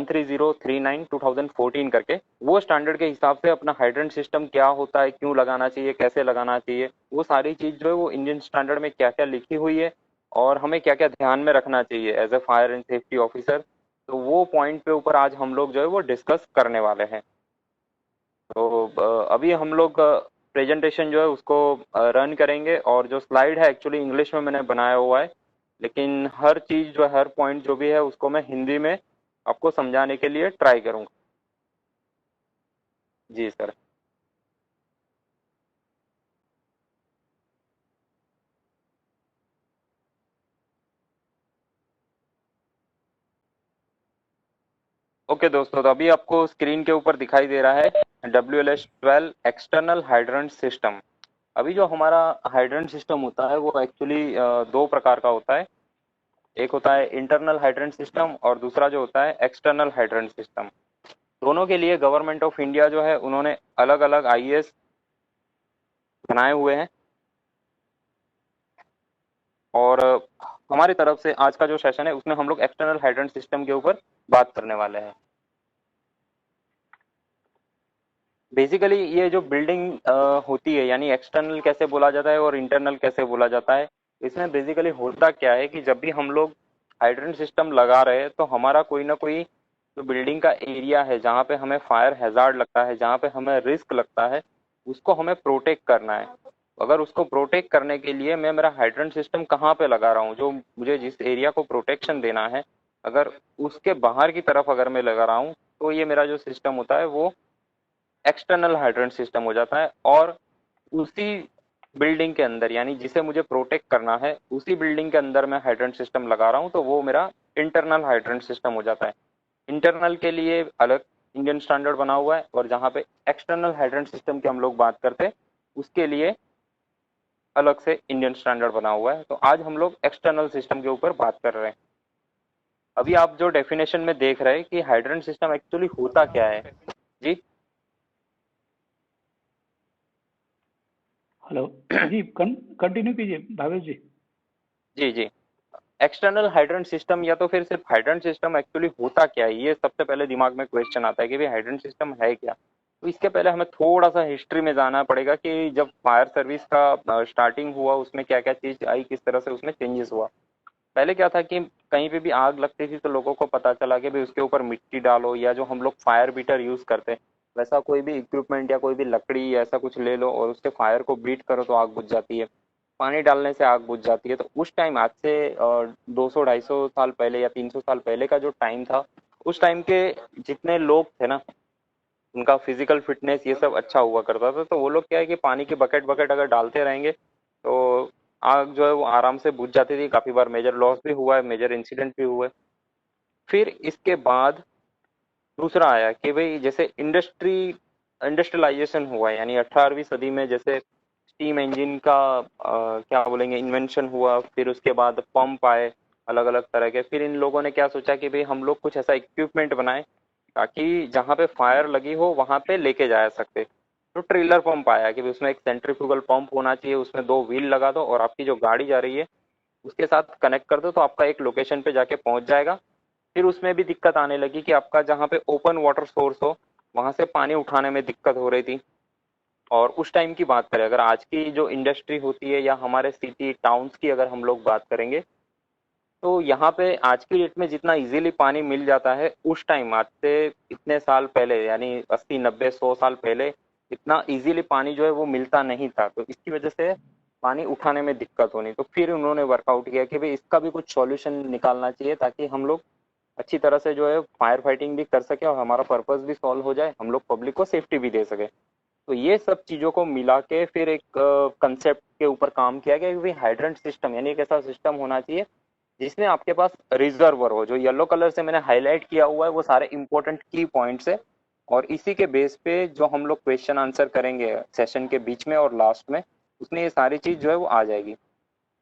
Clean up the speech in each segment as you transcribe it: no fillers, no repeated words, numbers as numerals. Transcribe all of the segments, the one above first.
13039/2014 करके, वो स्टैंडर्ड के हिसाब से अपना हाइड्रेंट सिस्टम क्या होता है, क्यों लगाना चाहिए, कैसे लगाना चाहिए, वो सारी चीज जो है वो इंडियन स्टैंडर्ड में क्या क्या लिखी हुई है और हमें क्या क्या ध्यान में रखना चाहिए as a fire and safety officer, तो वो पॉइंट पे ऊपर आज हम लोग जो है वो डिस्कस करने वाले हैं। तो अभी हम लोग प्रेजेंटेशन जो है उसको रन करेंगे, और जो स्लाइड है एक्चुअली इंग्लिश में मैंने बनाया हुआ है, लेकिन हर चीज जो है, हर पॉइंट जो भी है उसको मैं हिंदी में आपको समझाने के लिए ट्राई करूंगा। जी सर। ओके दोस्तों, तो अभी आपको स्क्रीन के ऊपर दिखाई दे रहा है WLS-12 एक्सटर्नल हाइड्रेंट सिस्टम। अभी जो हमारा हाइड्रेंट सिस्टम होता है वो एक्चुअली दो प्रकार का होता है। एक होता है इंटरनल हाइड्रेंट सिस्टम और दूसरा जो होता है एक्सटर्नल हाइड्रेंट सिस्टम। दोनों के लिए गवर्नमेंट ऑफ इंडिया जो है उन्होंने अलग अलग आईएएस बनाए हुए हैं। और हमारी तरफ से आज का जो सेशन है उसमें हम लोग एक्सटर्नल हाइड्रेंट सिस्टम के ऊपर बात करने वाले हैं। बेसिकली ये जो बिल्डिंग होती है, यानी एक्सटर्नल कैसे बोला जाता है और इंटरनल कैसे बोला जाता है, इसमें बेसिकली होता क्या है कि जब भी हम लोग हाइड्रेंट सिस्टम लगा रहे हैं तो हमारा कोई ना कोई जो बिल्डिंग का एरिया है जहाँ पे हमें फायर हैजार्ड लगता है, जहाँ पे हमें रिस्क लगता है, उसको हमें प्रोटेक्ट करना है। अगर उसको प्रोटेक्ट करने के लिए मैं मेरा हाइड्रेंट सिस्टम कहाँ पे लगा रहा हूँ, जो मुझे जिस एरिया को प्रोटेक्शन देना है, अगर उसके बाहर की तरफ अगर मैं लगा रहा हूँ, तो ये मेरा जो सिस्टम होता है वो एक्सटर्नल हाइड्रेंट सिस्टम हो जाता है। और उसी बिल्डिंग के अंदर, यानी जिसे मुझे प्रोटेक्ट करना है, उसी बिल्डिंग के अंदर मैं हाइड्रेंट सिस्टम लगा रहा हूँ, तो वो मेरा इंटरनल हाइड्रेंट सिस्टम हो जाता है। इंटरनल के लिए अलग इंडियन स्टैंडर्ड बना हुआ है, और जहाँ पे एक्सटर्नल हाइड्रेंट सिस्टम की हम लोग बात करते हैं उसके लिए अलग से इंडियन स्टैंडर्ड बना हुआ है। तो आज हम लोग एक्सटर्नल सिस्टम के ऊपर बात कर रहे हैं। अभी आप जो डेफिनेशन में देख रहे हैं कि हाइड्रेंट सिस्टम एक्चुअली होता क्या है। जी। हेलो। जी कंटिन्यू कीजिए भावेश जी। जी जी। एक्सटर्नल हाइड्रेंट सिस्टम या तो फिर सिर्फ हाइड्रेंट सिस्टम एक्चुअली होता क्या है, ये सबसे पहले दिमाग में क्वेश्चन आता है कि भाई हाइड्रेंट सिस्टम है क्या। तो इसके पहले हमें थोड़ा सा हिस्ट्री में जाना पड़ेगा कि जब फायर सर्विस का स्टार्टिंग हुआ उसमें क्या क्या चीज आई, किस तरह से उसमें चेंजेस हुआ। पहले क्या था कि कहीं पे भी आग लगती थी तो लोगों को पता चला कि भाई उसके ऊपर मिट्टी डालो, या जो हम लोग फायर बीटर यूज करते हैं वैसा कोई भी इक्विपमेंट या कोई भी लकड़ी ऐसा कुछ ले लो और उसके फायर को बीट करो तो आग बुझ जाती है। पानी डालने से आग बुझ जाती है। तो उस टाइम, आज से 200 250 साल पहले या 300 साल पहले का जो टाइम था, उस टाइम के जितने लोग थे ना, उनका फिजिकल फिटनेस ये सब अच्छा हुआ करता था, तो वो लोग क्या है कि पानी की बकेट बकेट अगर डालते रहेंगे तो आग जो है वो आराम से बुझ जाती थी। काफी बार मेजर लॉस भी हुआ है, मेजर इंसिडेंट भी हुए। फिर इसके बाद दूसरा आया कि भाई जैसे इंडस्ट्रियलाइजेशन हुआ, यानी 18वीं सदी में जैसे स्टीम इंजन का क्या बोलेंगे इन्वेंशन हुआ। फिर उसके बाद पंप आए अलग अलग तरह के। फिर इन लोगों ने क्या सोचा कि भाई हम लोग कुछ ऐसा इक्विपमेंट बनाए ताकि जहाँ पे फायर लगी हो वहां पे लेके जा सकते। तो ट्रेलर पंप आया कि भाई उसमें एक सेंट्रीफ्यूगल पंप होना चाहिए, उसमें दो व्हील लगा दो और आपकी जो गाड़ी जा रही है उसके साथ कनेक्ट कर दो तो आपका एक लोकेशन पे जाके पहुंच जाएगा। फिर उसमें भी दिक्कत आने लगी कि आपका जहाँ पे ओपन वाटर सोर्स हो वहां से पानी उठाने में दिक्कत हो रही थी। और उस टाइम की बात करें, अगर आज की जो इंडस्ट्री होती है या हमारे सिटी टाउन्स की अगर हम लोग बात करेंगे, तो यहाँ पे आज की डेट में जितना इजीली पानी मिल जाता है, उस टाइम आज से इतने साल पहले, यानी 80 90 100 साल पहले इतना इजीली पानी जो है वो मिलता नहीं था। तो इसकी वजह से पानी उठाने में दिक्कत होनी, तो फिर उन्होंने वर्कआउट किया कि भाई इसका भी कुछ सॉल्यूशन निकालना चाहिए ताकि हम लोग अच्छी तरह से जो है फायर फाइटिंग भी कर सके और हमारा पर्पस भी सॉल्व हो जाए, हम लोग पब्लिक को सेफ्टी भी दे सके। तो ये सब चीजों को मिला के फिर एक कंसेप्ट के ऊपर काम किया गया कि भाई हाइड्रेंट सिस्टम यानी एक ऐसा सिस्टम होना चाहिए जिसमें आपके पास रिजर्वर हो। जो येलो कलर से मैंने हाईलाइट किया हुआ है वो सारे इंपॉर्टेंट की पॉइंट्स है, और इसी के बेस पे जो हम लोग क्वेश्चन आंसर करेंगे सेशन के बीच में और लास्ट में, उसमें ये सारी चीज जो है वो आ जाएगी।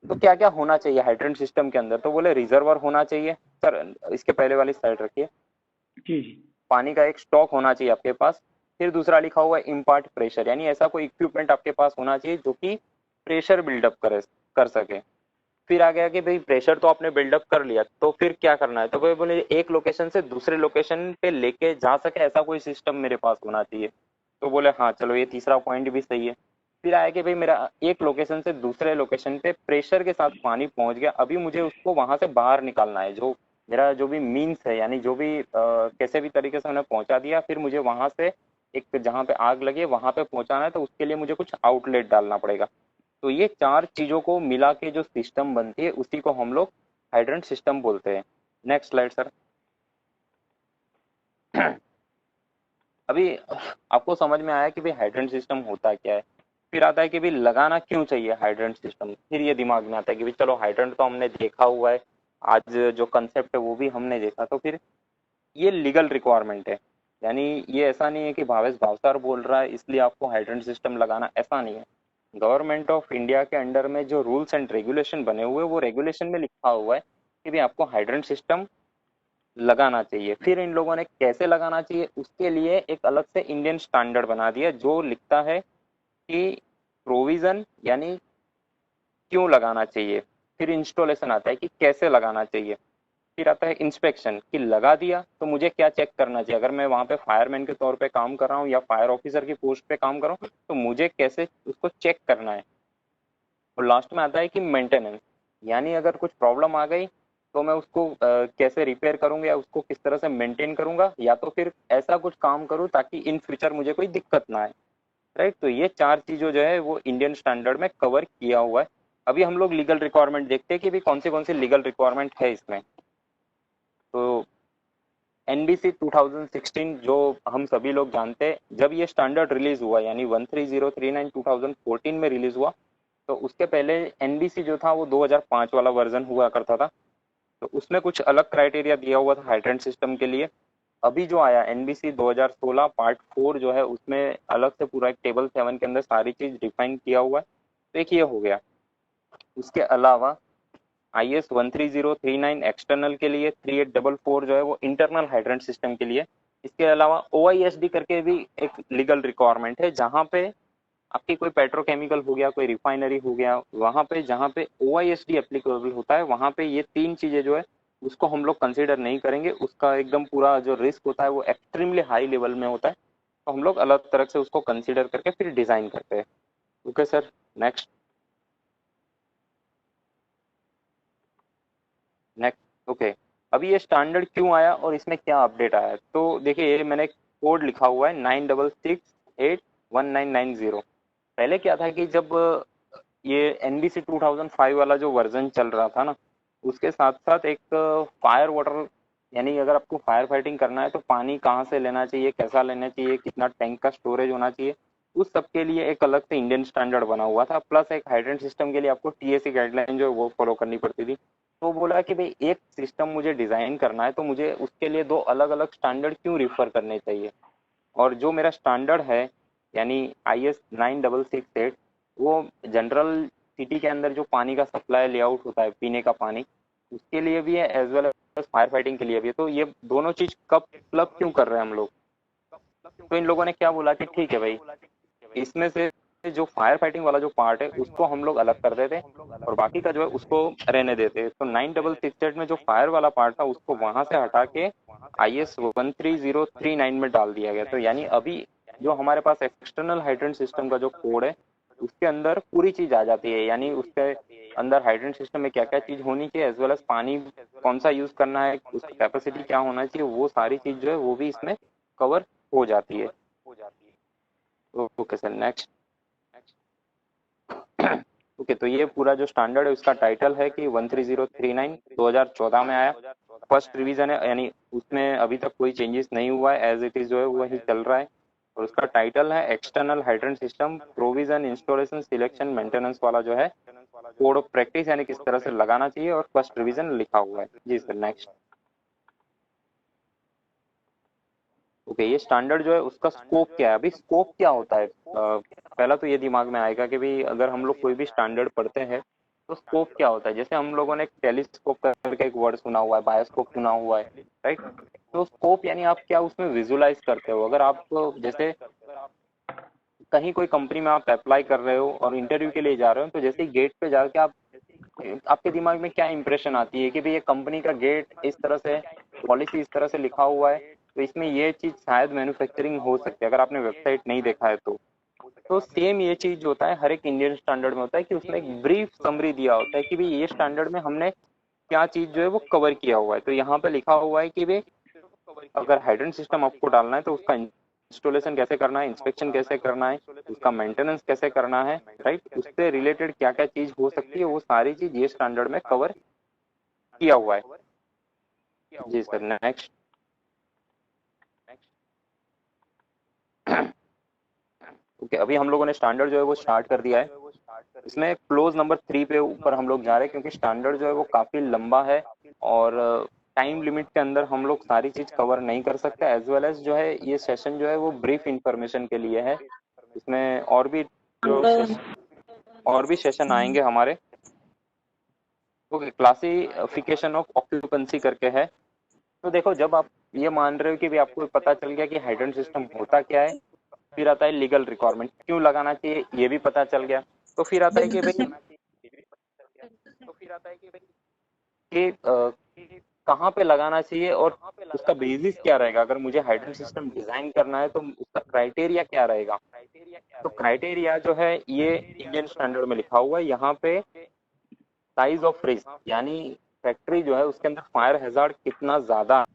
तो क्या क्या होना चाहिए हाइड्रेंट सिस्टम के अंदर, तो बोले रिजर्वर होना चाहिए सर। इसके पहले वाली साइड रखिए। जी जी। पानी का एक स्टॉक होना चाहिए आपके पास। फिर दूसरा लिखा हुआ है इम्पार्ट प्रेशर, यानी ऐसा कोई इक्विपमेंट आपके पास होना चाहिए जो कि प्रेशर बिल्डअप कर सके। फिर आ गया कि भाई प्रेशर तो आपने बिल्डअप कर लिया, तो फिर क्या करना है, तो भाई बोले एक लोकेशन से दूसरे लोकेशन पे लेके जा सके ऐसा कोई सिस्टम मेरे पास होना चाहिए। तो बोले हाँ चलो ये तीसरा पॉइंट भी सही है। फिर आया कि भाई मेरा एक लोकेशन से दूसरे लोकेशन पे प्रेशर के साथ पानी पहुंच गया, अभी मुझे उसको वहां से बाहर निकालना है, जो मेरा जो भी मीन्स है, यानी जो भी कैसे भी तरीके से उन्हें पहुंचा दिया, फिर मुझे वहां से एक जहाँ पे आग लगी है वहां पे पहुंचाना है, तो उसके लिए मुझे कुछ आउटलेट डालना पड़ेगा। तो ये चार चीजों को मिला के जो सिस्टम बनती है उसी को हम लोग हाइड्रेंट सिस्टम बोलते हैं। Next slide sir. अभी आपको समझ में आया कि भाई हाइड्रेंट सिस्टम होता क्या है। फिर आता है कि भाई लगाना क्यों चाहिए हाइड्रेंट सिस्टम, फिर ये दिमाग में आता है कि भाई चलो हाइड्रेंट तो हमने देखा हुआ है, आज जो कंसेप्ट है वो भी हमने देखा, तो फिर ये लीगल रिक्वायरमेंट है। यानी ये ऐसा नहीं है कि भावेश भावसार बोल रहा है इसलिए आपको हाइड्रेंट सिस्टम लगाना, ऐसा नहीं है। गवर्नमेंट ऑफ इंडिया के अंडर में जो रूल्स एंड रेगुलेशन बने हुए वो रेगुलेशन में लिखा हुआ है कि भाई आपको हाइड्रेंट सिस्टम लगाना चाहिए। फिर इन लोगों ने कैसे लगाना चाहिए उसके लिए एक अलग से इंडियन स्टैंडर्ड बना दिया जो लिखता है कि प्रोविजन यानी क्यों लगाना चाहिए, फिर इंस्टॉलेशन आता है कि कैसे लगाना चाहिए, फिर आता है इंस्पेक्शन कि लगा दिया तो मुझे क्या चेक करना चाहिए, अगर मैं वहां पे फायरमैन के तौर पे काम कर रहा हूँ या फायर ऑफिसर की पोस्ट पे काम कर रहा हूँ तो मुझे कैसे उसको चेक करना है। और लास्ट में आता है कि मेंटेनेंस, यानी अगर कुछ प्रॉब्लम आ गई तो मैं उसको कैसे रिपेयर करूंगा या उसको किस तरह से मेंटेन करूंगा, या तो फिर ऐसा कुछ काम करूं ताकि इन फ्यूचर मुझे कोई दिक्कत ना आए। राइट, तो ये चार चीजों जो है वो इंडियन स्टैंडर्ड में कवर किया हुआ है। अभी हम लोग लीगल रिक्वायरमेंट देखते हैं कि भी कौन सी लीगल रिक्वायरमेंट है इसमें। तो एनबीसी 2016 जो हम सभी लोग जानते हैं, जब ये स्टैंडर्ड रिलीज हुआ यानी 13039 2014 में रिलीज हुआ, तो उसके पहले एनबीसी जो था वो 2005 वाला वर्जन हुआ करता था। तो उसमें कुछ अलग क्राइटेरिया दिया हुआ था हाइड्रेंट सिस्टम के लिए। अभी जो आया एनबीसी 2016 पार्ट 4 जो है उसमें अलग से पूरा एक टेबल 7 के अंदर सारी चीज डिफाइन किया हुआ है। तो एक ये हो गया। उसके अलावा IS 13039 एक्सटर्नल के लिए, 3844 जो है वो इंटरनल हाइड्रेंट सिस्टम के लिए। इसके अलावा OISD करके भी एक लीगल रिक्वायरमेंट है, जहाँ पे आपकी कोई पेट्रोकेमिकल हो गया, कोई रिफाइनरी हो गया, वहां पे जहाँ पे OISD एप्लीकेबल होता है वहां पे ये तीन चीजें जो है उसको हम लोग कंसीडर नहीं करेंगे, उसका एकदम पूरा जो रिस्क होता है वो एक्सट्रीमली हाई लेवल में होता है, तो हम लोग अलग तरह से उसको कंसीडर करके फिर डिजाइन करते हैं। Okay sir, next. Next okay. अभी ये स्टैंडर्ड क्यों आया और इसमें क्या अपडेट आया है, तो देखिए ये मैंने कोड लिखा हुआ है 96681990। पहले क्या था कि जब ये NBC 2005 वाला जो वर्जन चल रहा था ना, उसके साथ साथ एक फायर वाटर, यानी अगर आपको फायर फाइटिंग करना है तो पानी कहाँ से लेना चाहिए, कैसा लेना चाहिए, कितना टैंक का स्टोरेज होना चाहिए, उस सब के लिए एक अलग से इंडियन स्टैंडर्ड बना हुआ था। प्लस एक हाइड्रेंट सिस्टम के लिए आपको TSC गाइडलाइन जो है वो फॉलो करनी पड़ती थी। तो बोला कि भाई एक सिस्टम मुझे डिजाइन करना है तो मुझे उसके लिए दो अलग अलग स्टैंडर्ड क्यों रिफर करने चाहिए। और जो मेरा स्टैंडर्ड है यानी IS 9668, वो जनरल सिटी के अंदर जो पानी का सप्लाई लेआउट होता है पीने का पानी, उसके लिए भी है as well as fire fighting के लिए भी है। तो ये दोनों चीज कब क्लब क्यों कर रहे हैं हम लोग, तो इन लोगों ने क्या बोला कि ठीक है भाई इसमें से जो फायर फाइटिंग वाला जो पार्ट है उसको हम लोग अलग कर देते और बाकी का जो है उसको रहने देते। तो 9668 में जो फायर वाला पार्ट था उसको वहां से हटा के IS 13039 में डाल दिया गया। तो यानी अभी जो हमारे पास एक्सटर्नल हाइड्रेंट सिस्टम का जो कोड है उसके अंदर पूरी चीज आ जाती है, यानी उसके अंदर हाइड्रेंट सिस्टम में क्या क्या चीज होनी चाहिए एज वेल एज पानी कौन सा यूज करना है, उसका कैपेसिटी क्या होना चाहिए, वो सारी चीज जो है वो भी इसमें कवर हो जाती है। Okay sir, next. ओके, तो ये पूरा जो स्टैंडर्ड है उसका टाइटल है कि 13039 2014 में आया, फर्स्ट रिवीजन है, यानी उसमें अभी तक कोई चेंजेस नहीं हुआ है, एज इट इज जो है वही चल रहा है। और उसका टाइटल है external hydrant system provision installation selection maintenance वाला जो है कोड ऑफ प्रैक्टिस, यानी किस तरह से लगाना चाहिए, और फर्स्ट रिवीजन लिखा हुआ है। जी सर, नेक्स्ट। ओके, ये स्टैंडर्ड जो है उसका स्कोप क्या है। अभी स्कोप क्या होता है, पहला तो ये दिमाग में आएगा कि भाई अगर हम लोग कोई भी स्टैंडर्ड पढ़ते हैं तो स्कोप क्या होता है। जैसे हम लोगों ने टेलीस्कोप करके एक वर्ड सुना हुआ है, बायोस्कोप सुना हुआ है, राइट। तो स्कोप यानी आप क्या उसमें विजुलाइज करते हो। अगर आप जैसे कहीं कोई कंपनी में आप अप्लाई कर रहे हो और इंटरव्यू के लिए जा रहे हो तो जैसे ही गेट पे जाके आप आपके दिमाग में क्या इंप्रेशन आती है कि भाई ये कंपनी का गेट इस तरह से, पॉलिसी इस तरह से लिखा हुआ है, तो इसमें ये चीज शायद मैन्युफैक्चरिंग हो सकती है, अगर आपने वेबसाइट नहीं देखा है तो सेम ये चीज जो होता है हर एक इंडियन स्टैंडर्ड में होता है कि उसमें एक ब्रीफ समरी दिया होता है कि भाई ये स्टैंडर्ड में हमने क्या चीज जो है वो कवर किया हुआ है। तो यहाँ पे लिखा हुआ है कि भाई अगर हाइड्रेंट सिस्टम आपको डालना है तो उसका इंस्टॉलेशन कैसे करना है, इंस्पेक्शन कैसे करना है, उसका मेंटेनेंस कैसे करना है, राइट, उससे रिलेटेड क्या क्या चीज हो सकती है, वो सारी चीज ये स्टैंडर्ड में कवर किया हुआ है। जी सर, नेक्स्ट। ओके, अभी हम लोगों ने स्टैंडर्ड जो है वो स्टार्ट कर दिया है। इसमें क्लोज नंबर 3 पे ऊपर हम लोग जा रहे हैं क्योंकि स्टैंडर्ड जो है वो काफी लंबा है और टाइम लिमिट के अंदर हम लोग सारी चीज कवर नहीं कर सकते, एज वेल एज जो है ये सेशन जो है वो ब्रीफ इंफॉर्मेशन के लिए है। इसमें और भी सेशन आएंगे हमारे। ओके, क्लासिफिकेशन ऑफ ऑक्यूपेंसी करके है। तो देखो, जब आप ये मान रहे हो कि भी आपको पता चल गया कि हाइड्रेंट सिस्टम होता क्या है, फिर आता है लीगल रिक्वायरमेंट, क्यों लगाना चाहिए ये भी पता चल गया। तो फिर आता है कि भाई कि कहाँ पे लगाना चाहिए और उसका बेसिस क्या रहेगा, अगर मुझे हाइड्रेंट सिस्टम डिजाइन करना है तो उसका क्राइटेरिया क्या रहेगा। तो क्राइटेरिया जो है ये इंडियन स्टैंडर्ड में लिखा हुआ है यहाँ पे। साइज ऑफ रिस्क, यानी फैक्ट्री जो है उसके अंदर फायर हैजार्ड कितना ज्यादा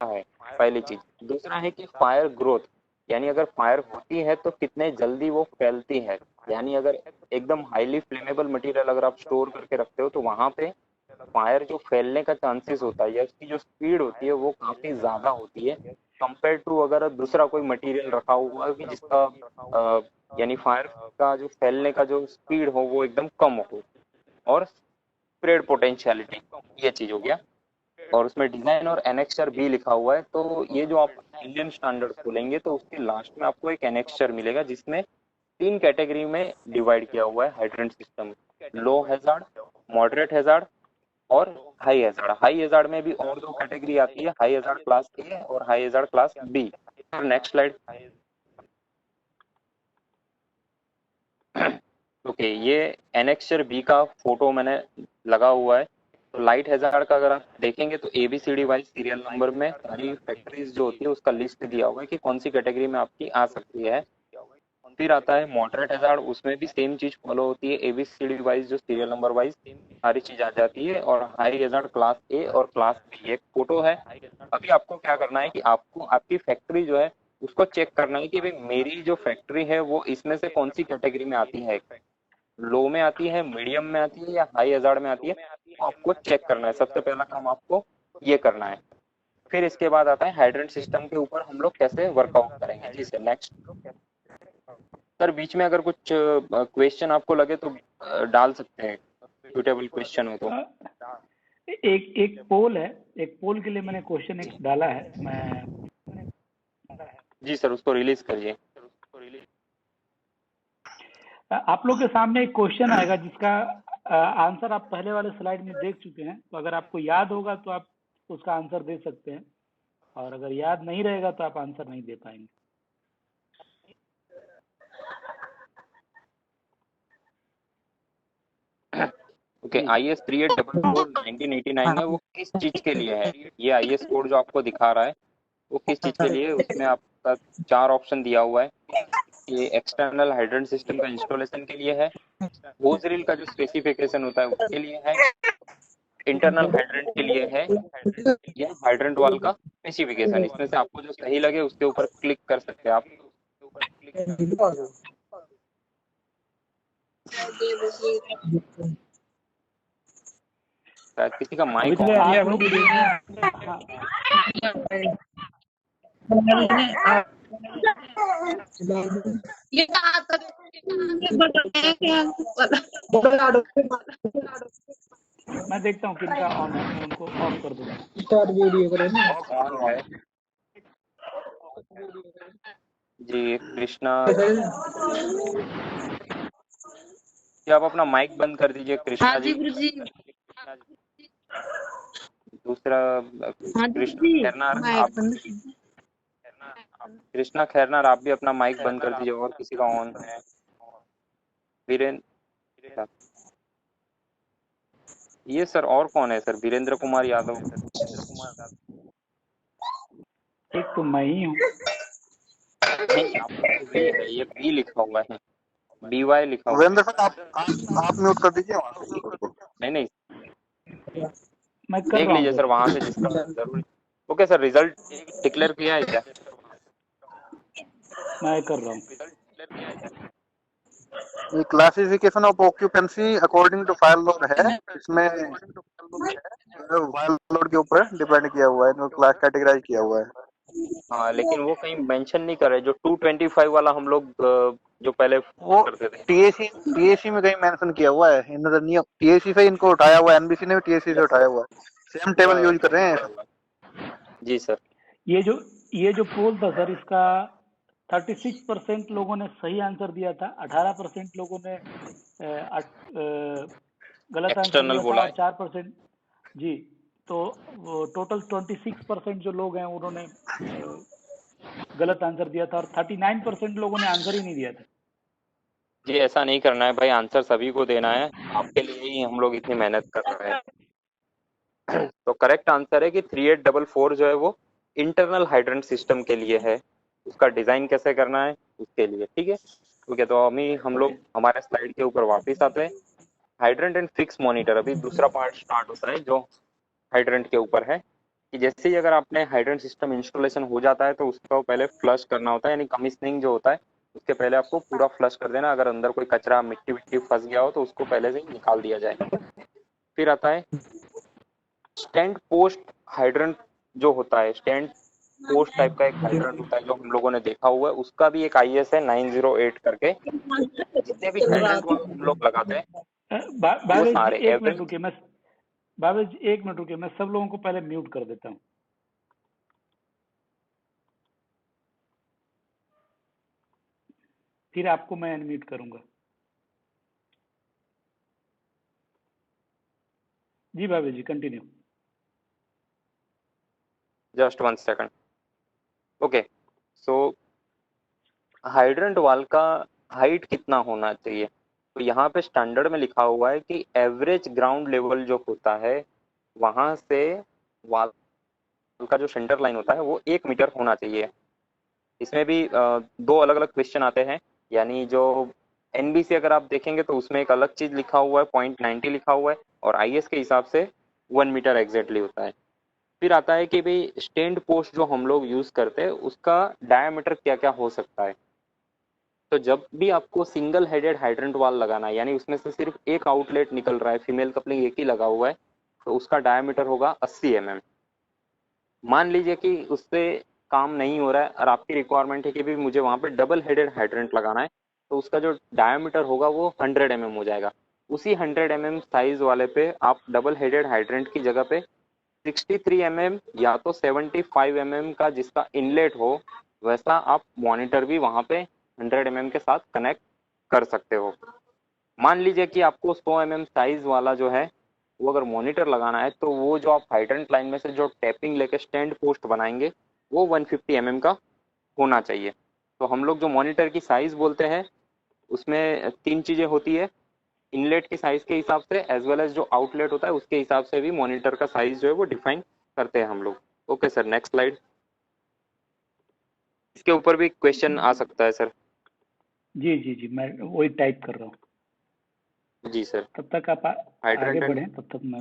है, पहली चीज। दूसरा है कि फायर ग्रोथ, यानी अगर फायर होती है तो कितने जल्दी वो फैलती है, यानी अगर एकदम हाईली फ्लेमेबल मटेरियल अगर आप स्टोर करके रखते हो तो वहां पे फायर जो फैलने का चांसेस होता है या उसकी जो स्पीड होती है वो काफी ज्यादा होती है कंपेयर टू अगर दूसरा कोई मटेरियल रखा हुआ है कि जिसका यानी फायर का जो फैलने का जो स्पीड हो वो एकदम कम हो, और स्प्रेड पोटेंशियलिटी, ये चीज हो गया। और उसमें डिजाइन और एनेक्सचर भी लिखा हुआ है। तो ये जो आप इंडियन स्टैंडर्ड खोलेंगे तो उसके लास्ट में आपको एक एनेक्सचर मिलेगा जिसमें 3 कैटेगरी में डिवाइड किया हुआ है हाइड्रेंट सिस्टम: लो हैजार्ड, मॉडरेट हैजार्ड और हाई हैजार्ड। हाई हैजार्ड में भी और 2 कैटेगरी आती है, हाई हैजार्ड क्लास ए और high hazard class B. Next slide. Okay, ये एनेक्सचर बी का फोटो मैंने लगा हुआ है। तो लाइट हैजार्ड का अगर आप देखेंगे तो एबीसीडी वाइज सीरियल नंबर में सारी फैक्ट्रीज जो होती है उसका लिस्ट दिया हुआ है कि कौन सी कैटेगरी में आपकी आ सकती है। फिर आता है मॉडरेट हैजार्ड, उसमें भी सेम चीज फॉलो होती है, एबीसीडी वाइज जो सीरियल नंबर वाइज सारी चीज आ जाती है। और हाई हैजार्ड क्लास ए और क्लास बी, एक फोटो है। अभी आपको क्या करना है कि आपको आपकी फैक्ट्री जो है उसको चेक करना है कि भाई मेरी जो फैक्ट्री है वो इसमें से कौन सी कैटेगरी में आती है, लो में आती है, मीडियम में आती है या हाई हैजार्ड में आती है। तो आपको चेक करना है, सबसे पहला काम आपको ये करना है। फिर इसके बाद आता है हाइड्रेंट सिस्टम के ऊपर हम लोग कैसे वर्कआउट करेंगे। जी सर, नेक्स्ट। सर, बीच में अगर कुछ क्वेश्चन आपको लगे तो डाल सकते हैं, सुटेबल क्वेश्चन हो तो। एक एक पोल है, एक पोल के लिए मैंने क्वेश्चन एक डाला है। मैं जी सर, उसको रिलीज करिए। आप लोग के सामने एक क्वेश्चन आएगा जिसका आंसर आप पहले वाले स्लाइड में देख चुके हैं, तो अगर आपको याद होगा तो आप उसका आंसर दे सकते हैं, और अगर याद नहीं रहेगा तो आप आंसर नहीं दे पाएंगे। ओके, IS 3844/1989 है, वो किस चीज के लिए है? ये IS कोड जो आपको दिखा रहा है वो किस चीज के लिए है? उसमें आपका 4 ऑप्शन दिया हुआ है। ये एक्सटर्नल हाइड्रेंट सिस्टम का इंस्टॉलेशन के लिए है, होज रील का जो स्पेसिफिकेशन होता है उसके लिए है, इंटरनल हाइड्रेंट के लिए है, या हाइड्रेंट वाल का स्पेसिफिकेशन। इसमें से आपको जो सही लगे उसके ऊपर क्लिक कर सकते हैं आप। शायद किसी का अभी माइक चले ऑन आप है। लोग हाँ, मैं देखता हूँ किनका ऑन है, मैं उनको ऑफ कर दूंगा। ऑन है। जी कृष्णा जी, आप अपना माइक बंद कर दीजिए हाँ कृष्णा जी जी। गुरुजी। दूसरा हाँ जी कृष्णा गुरुजी, खैरनार, माइक आप बंद। कृष्णा खैरनार आप भी अपना माइक बंद कर दीजिए, और किसी का ऑन है। वीरेंद्र, ये सर और कौन है सर? वीरेंद्र कुमार यादव। एक तो मैं ही हूँ। नहीं, आपका तो वी है, ये बी लिखा हुआ है, BY लिखा हुआ वीरेंद्र सर, आप म्यूट कर दीजिए वहाँ से है। नहीं नहीं, मैं कर देख रहा हूँ लीजिए सर सर। वहां से जिसका जरूरी। ओके सर, रिजल्ट डिक्लेयर किया है क्या? मैं कर रहा हूँ। ये classification of occupancy according to file load है, इसमें फाइल लोड के ऊपर डिपेंड किया हुआ है, इनको क्लास कैटेगराइज किया हुआ है। हाँ, लेकिन वो कहीं मेंशन नहीं कर रहे, जो 225 वाला हम लोग जो पहले वो करते थे। टीएसी में कहीं मेंशन किया हुआ है, इन द नियम टीएसी से इनको उठाया हुआ है, एनबीसी ने भी टीएसी से उठाया हुआ है, सेम टेबल यूज कर रहे हैं। जी सर। ये जो पोल था सर, इसका 36% लोगों ने सही आंसर दिया था, 18% लोगों ने गलत आंसर एक्सटर्नल दिया था, बोला और है। 4%। जी, तो टोटल 26% जो लोग हैं उन्होंने गलत आंसर दिया था, और 39% लोगों ने आंसर ही नहीं दिया था। जी, ऐसा नहीं करना है भाई, आंसर सभी को देना है, आपके लिए ही हम लोग इतनी मेहनत कर रहे हैं। तो करेक्ट आंसर है कि 3844 जो है वो इंटरनल हाइड्रेंट सिस्टम के लिए है। उसका डिजाइन कैसे करना है उसके लिए, ठीक है। ठीक है, तो अभी हम लोग हमारे स्लाइड के ऊपर वापस आते हैं। हाइड्रेंट एंड फिक्स मॉनिटर, अभी दूसरा पार्ट स्टार्ट होता है जो हाइड्रेंट के ऊपर है। कि जैसे ही अगर आपने हाइड्रेंट सिस्टम इंस्टॉलेशन हो जाता है तो उसको पहले फ्लश करना होता है, यानी कमिश्निंग जो होता है उसके पहले आपको पूरा फ्लश कर देना। अगर अंदर कोई कचरा मिट्टी विट्टी फंस गया हो तो उसको पहले से ही निकाल दिया जाए। फिर आता है स्टैंड पोस्ट हाइड्रेंट। जो होता है स्टैंड पोस्ट टाइप का एक हाइड्रेंट होता है जो हम लोगों ने देखा हुआ है, उसका भी एक IS है 908 करके। जितने भी हाइड्रेंट हम लोग लगाते हैं वो भावेश जी सारे एक मिनट एवरेज। रुकिए, मैं भावेश जी एक मिनट रुकिए, मैं सब लोगों को पहले म्यूट कर देता हूँ। फिर आपको मैं अनम्यूट करूंगा। जी भावेश जी कंटिन्यू। Just 1 second. ओके, सो हाइड्रेंट वाल का हाइट कितना होना चाहिए? तो यहाँ पे स्टैंडर्ड में लिखा हुआ है कि एवरेज ग्राउंड लेवल जो होता है वहां से वाल का जो सेंटर लाइन होता है वो 1 मीटर होना चाहिए। इसमें भी दो अलग अलग क्वेश्चन आते हैं। यानी जो NBC अगर आप देखेंगे तो उसमें एक अलग चीज लिखा हुआ है, 0.90 लिखा हुआ है, और IS के हिसाब से 1 मीटर एग्जैक्टली होता है। फिर आता है कि भाई स्टैंड पोस्ट जो हम लोग यूज करते हैं उसका डायमीटर क्या क्या हो सकता है। तो जब भी आपको सिंगल हेडेड हाइड्रेंट वाल लगाना है, यानी उसमें से सिर्फ एक आउटलेट निकल रहा है, फीमेल कपलिंग एक ही लगा हुआ है, तो उसका डायमीटर होगा 80 mm। मान लीजिए कि उससे काम नहीं हो रहा है और आपकी रिक्वायरमेंट है कि भी मुझे वहां पे डबल हेडेड हाइड्रेंट लगाना है, तो उसका जो डायमीटर होगा वो 100 mm हो जाएगा। उसी 100 mm साइज वाले पे आप डबल हेडेड हाइड्रेंट की जगह पे 63 mm या तो 75 mm का जिसका इनलेट हो, वैसा आप मॉनिटर भी वहां पे 100 mm के साथ कनेक्ट कर सकते हो। मान लीजिए कि आपको 100 mm साइज वाला जो है वो अगर मॉनिटर लगाना है, तो वो जो आप हाइड्रेंट लाइन में से जो टैपिंग लेके स्टैंड पोस्ट बनाएंगे वो 150 mm का होना चाहिए। तो हम लोग जो मॉनिटर की साइज बोलते हैं उसमें तीन चीजें होती है। इनलेट की साइज के हिसाब से एज वेल एज जो आउटलेट होता है उसके हिसाब से भी मॉनिटर का साइज जो है वो डिफाइन करते हैं हम लोग। Okay sir, next slide. इसके ऊपर भी क्वेश्चन आ सकता है सर। जी जी जी, मैं वही टाइप कर रहा हूँ। जी सर। तब तक आप आगे हाइड्रेंट एंड, बढ़ें, तब तक मैं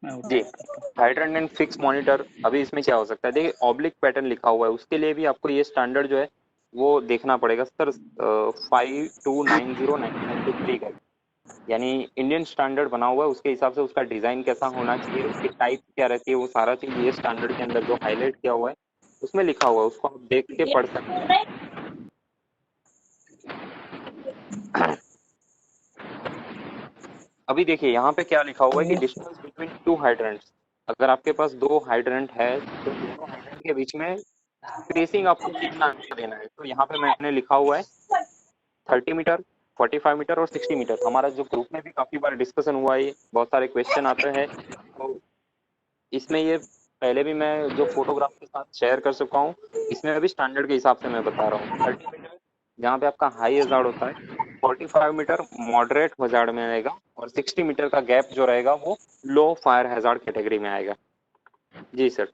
वो जी, टाइप करता हूँ। हाइड्रेंट एंड फिक्स मॉनिटर, अभी इसमें क्या हो सकता है? देखिए ऑब्लिक पैटर्न लिखा हुआ है, उसके लिए भी आपको ये स्टैंडर्ड जो है वो देखना पड़ेगा सर। 5290/1993 का, यानी इंडियन स्टैंडर्ड बना हुआ है, उसके हिसाब से उसका डिजाइन कैसा होना चाहिए, उसकी टाइप क्या रहती है, वो सारा चीज ये स्टैंडर्ड के अंदर जो हाईलाइट किया हुआ है उसमें लिखा हुआ है, उसको आप देख के पढ़ सकते हैं। अभी देखिए यहाँ पे क्या लिखा हुआ है कि डिस्टेंस बिटवीन टू हाइड्रेंट्स। अगर आपके पास दो हाइड्रेंट है तो दोनों हाइड्रेंट के बीच में स्पेसिंग आपको कितना देना है, तो यहाँ पे मैंने लिखा हुआ है 30 मीटर, 45 मीटर और 60 मीटर। हमारा जो ग्रुप में भी काफी बार डिस्कशन हुआ है, बहुत सारे क्वेश्चन आते हैं, तो इसमें ये पहले भी मैं जो फोटोग्राफ के साथ शेयर कर चुका हूँ, इसमें अभी स्टैंडर्ड के हिसाब से मैं बता रहा हूँ। 30 मीटर जहाँ पे आपका हाई हजार्ड होता है, 45 मीटर मॉडरेट हजार्ड में आएगा, और 60 मीटर का गैप जो रहेगा वो लो फायर हैजार्ड कैटेगरी में आएगा। जी सर।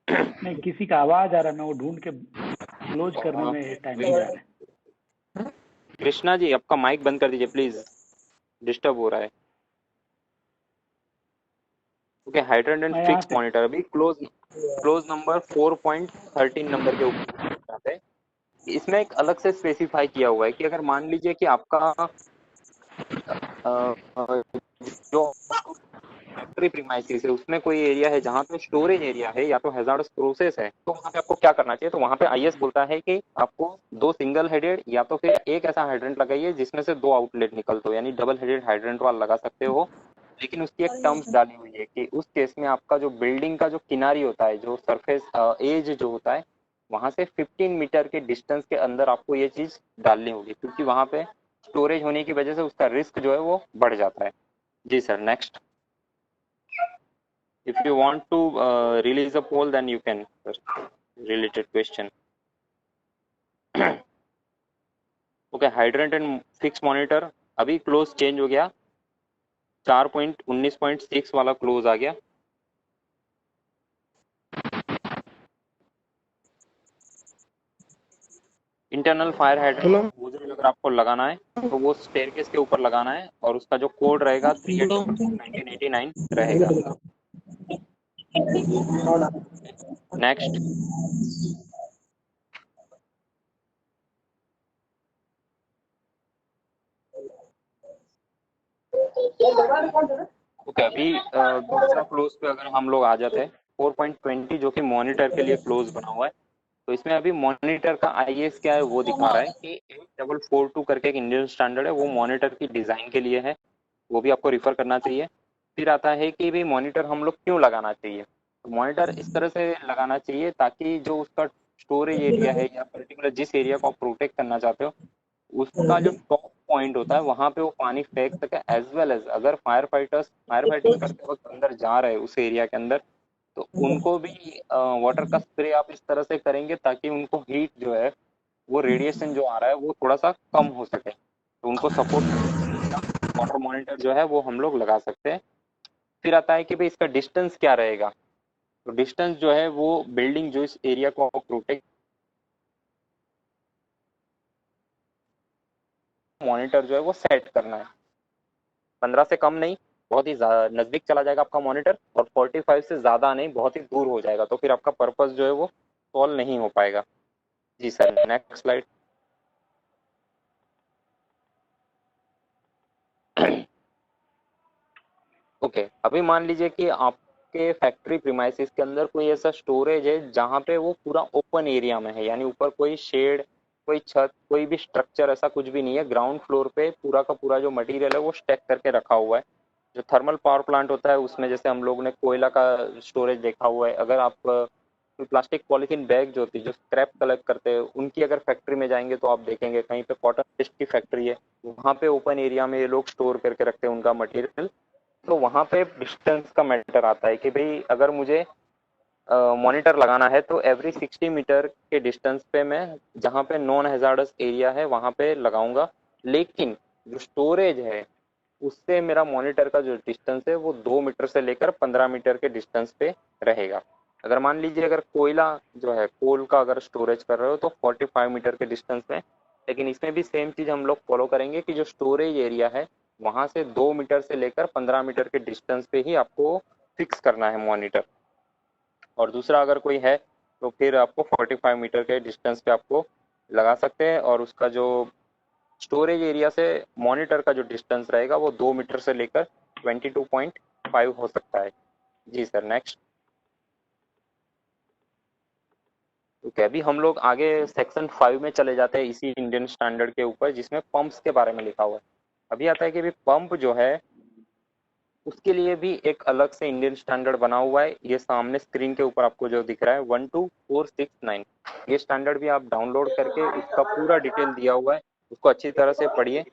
नहीं, किसी का आवाज आ रहा है, मैं वो ढूंढ के क्लोज करने में टाइम नहीं जा रहा है। कृष्णा जी आपका माइक बंद कर दीजिए प्लीज, डिस्टर्ब हो रहा है। ओके, हाइड्रेंट एंड मैं यहाँ फिक्स से मॉनिटर अभी क्लोज नंबर 4.13 नंबर के ऊपर जाते हैं। इसमें एक अलग से स्पेसिफाई किया हुआ है कि अगर मान लीजिए कि आपका जो फैक्ट्री प्रीमाइसिस है उसमें कोई एरिया है जहाँ पे स्टोरेज एरिया है या तो हैजार्डस प्रोसेस है, तो वहाँ पे आपको क्या करना चाहिए। तो वहाँ पे आईएस बोलता है कि आपको दो सिंगल हेडेड या तो फिर एक ऐसा हाइड्रेंट लगाइए जिसमें से दो आउटलेट निकलते हो, यानी डबल हेडेड हाइड्रेंट वाला लगा सकते हो। लेकिन उसकी एक टर्म्स डाली हुई है कि उस केस में आपका जो बिल्डिंग का जो किनारी होता है, जो सरफेस एज जो होता है, वहां से 15 मीटर के डिस्टेंस के अंदर आपको ये चीज डालनी होगी, क्योंकि वहां पे स्टोरेज होने की वजह से उसका रिस्क जो है वो बढ़ जाता है। जी sir, next. If you want to release a poll, then you can, sir. Related question. Okay, hydrant and fixed monitor अभी क्लोज चेंज हो गया, 4.19.6 वाला क्लोज आ गया। इंटरनल फायर हाइड्रेंट वो जो अगर आपको लगाना है तो वो स्टेयरकेस के ऊपर लगाना है और उसका जो कोड रहेगा 382/1989 रहेगा। नेक्स्ट। ओके, अभी दूसरा क्लोज पे अगर हम लोग आ जाते हैं 4.20 जो कि मॉनिटर के लिए क्लोज बना हुआ है, तो इसमें अभी मॉनिटर का आईएस क्या है वो दिखा रहा है कि 8442 करके एक इंडियन स्टैंडर्ड है, वो मॉनिटर की डिजाइन के लिए है, वो भी आपको रिफर करना चाहिए। फिर आता है कि भाई मॉनिटर हम लोग क्यों लगाना चाहिए। तो मॉनिटर इस तरह से लगाना चाहिए ताकि जो उसका स्टोरेज एरिया है या पर्टिकुलर जिस एरिया को आप प्रोटेक्ट करना चाहते हो उसका जो टॉप पॉइंट होता है वहां पे वो पानी फेंक सके, एज वेल एज अगर फायर फाइटिंग करते वक्त अंदर जा रहे हैं उस एरिया के अंदर, तो उनको भी वाटर का स्प्रे आप इस तरह से करेंगे ताकि उनको हीट जो है, वो रेडिएशन जो आ रहा है वो थोड़ा सा कम हो सके, तो उनको सपोर्ट करने के लिए वाटर मॉनिटर जो है वो हम लोग लगा सकते हैं। फिर आता है कि भाई इसका डिस्टेंस क्या रहेगा। तो डिस्टेंस जो है वो बिल्डिंग जो इस एरिया को प्रोटेक्ट, मॉनिटर जो है वो सेट करना है। 15 से कम नहीं, बहुत ही नजदीक चला जाएगा आपका मॉनिटर, और 45 से ज्यादा नहीं, बहुत ही दूर हो जाएगा, तो फिर आपका पर्पस जो है वो सॉल्व नहीं हो पाएगा। जी सर, नेक्स्ट स्लाइड। ओके, अभी मान लीजिए कि आपके फैक्ट्री प्रीमाइसिस के अंदर कोई ऐसा स्टोरेज है जहाँ पे वो पूरा ओपन एरिया में है, यानी ऊपर कोई शेड, कोई छत, कोई भी स्ट्रक्चर ऐसा कुछ भी नहीं है। ग्राउंड फ्लोर पे पूरा का पूरा जो मटेरियल है वो स्टैक करके रखा हुआ है। जो थर्मल पावर प्लांट होता है उसमें जैसे हम लोग ने कोयला का स्टोरेज देखा हुआ है। अगर आप प्लास्टिक पॉलिथीन बैग जो होती है, जो स्क्रैप कलेक्ट करते हैं, उनकी अगर फैक्ट्री में जाएंगे तो आप देखेंगे कहीं पे कॉटन पेस्ट की फैक्ट्री है, वहाँ पे ओपन एरिया में ये लोग स्टोर करके रखते हैं उनका मटेरियल। तो वहाँ पे डिस्टेंस का मैटर आता है कि भाई अगर मुझे मॉनिटर लगाना है तो एवरी 60 मीटर के डिस्टेंस पे मैं जहाँ पे नॉन हैजार्डस एरिया है वहाँ पे लगाऊंगा। लेकिन जो स्टोरेज है उससे मेरा मॉनिटर का जो डिस्टेंस है वो 2 मीटर से लेकर 15 मीटर के डिस्टेंस पे रहेगा। अगर मान लीजिए अगर कोयला जो है, कोल का अगर स्टोरेज कर रहे हो तो 45 मीटर के डिस्टेंस पे। लेकिन इसमें भी सेम चीज हम लोग फॉलो करेंगे कि जो स्टोरेज एरिया है वहां से 2 मीटर से लेकर 15 मीटर के डिस्टेंस पे ही आपको फिक्स करना है मॉनिटर। और दूसरा अगर कोई है तो फिर आपको 45 मीटर के डिस्टेंस पे आपको लगा सकते हैं, और उसका जो स्टोरेज एरिया से मॉनिटर का जो डिस्टेंस रहेगा वो 2 मीटर से लेकर 22.5 हो सकता है। जी सर, नेक्स्ट। तो अभी हम लोग आगे सेक्शन 5 में चले जाते हैं इसी इंडियन स्टैंडर्ड के ऊपर, जिसमें पंप्स के बारे में लिखा हुआ है। अभी आता है कि भी पंप जो है उसके लिए भी एक अलग से इंडियन स्टैंडर्ड बना हुआ है। ये सामने स्क्रीन के ऊपर आपको जो दिख रहा है 12469, ये स्टैंडर्ड भी आप डाउनलोड करके इसका पूरा डिटेल दिया हुआ है, उसको अच्छी तरह से पढ़िए।